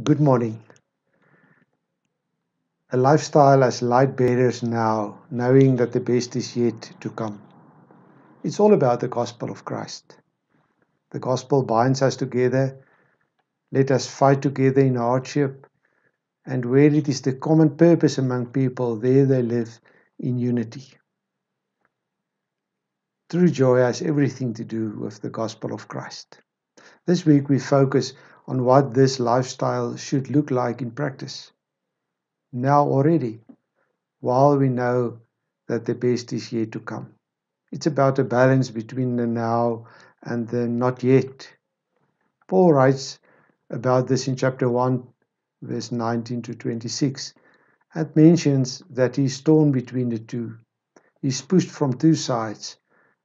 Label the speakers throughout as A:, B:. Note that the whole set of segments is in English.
A: Good morning. A lifestyle as light bearers now, knowing that the best is yet to come. It's all about the gospel of Christ. The gospel binds us together. Let us fight together in hardship. And where it is the common purpose among people, there they live in unity. True joy has everything to do with the gospel of Christ. This week we focus on what this lifestyle should look like in practice. Now already, while we know that the best is yet to come. It's about a balance between the now and the not yet. Paul writes about this in chapter 1, verse 19 to 26, and mentions that he's torn between the two. He's pushed from two sides,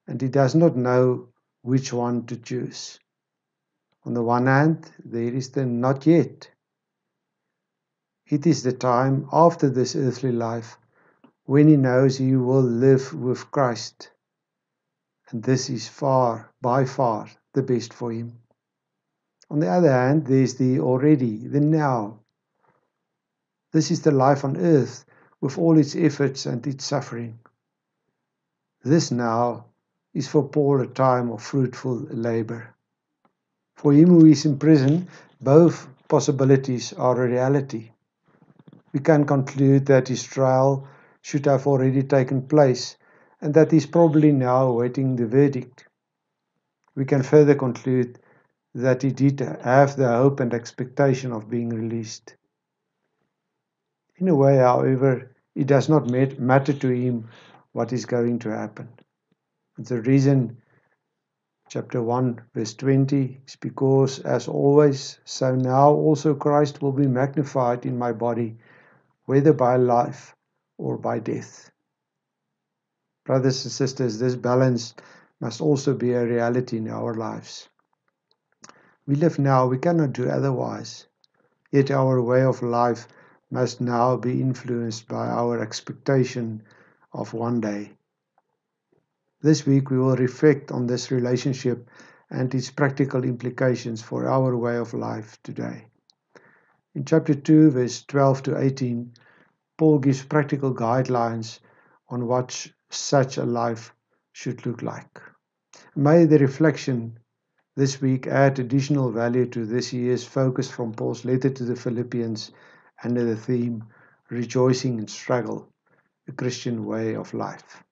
A: and he does not know which one to choose. On the one hand, there is the not yet. It is the time after this earthly life when he knows he will live with Christ. And this is by far, the best for him. On the other hand, there's the already, the now. This is the life on earth with all its efforts and its suffering. This now is for Paul a time of fruitful labor. For him who is in prison, both possibilities are a reality. We can conclude that his trial should have already taken place and that he's probably now awaiting the verdict. We can further conclude that he did have the hope and expectation of being released. In a way, however, it does not matter to him what is going to happen. The reason, chapter 1, verse 20, is because, as always, so now also Christ will be magnified in my body, whether by life or by death. Brothers and sisters, this balance must also be a reality in our lives. We live now, we cannot do otherwise. Yet our way of life must now be influenced by our expectation of one day. This week we will reflect on this relationship and its practical implications for our way of life today. In chapter 2, verse 12 to 18, Paul gives practical guidelines on what such a life should look like. May the reflection this week add additional value to this year's focus from Paul's letter to the Philippians under the theme, Rejoicing in Struggle, a Christian way of life.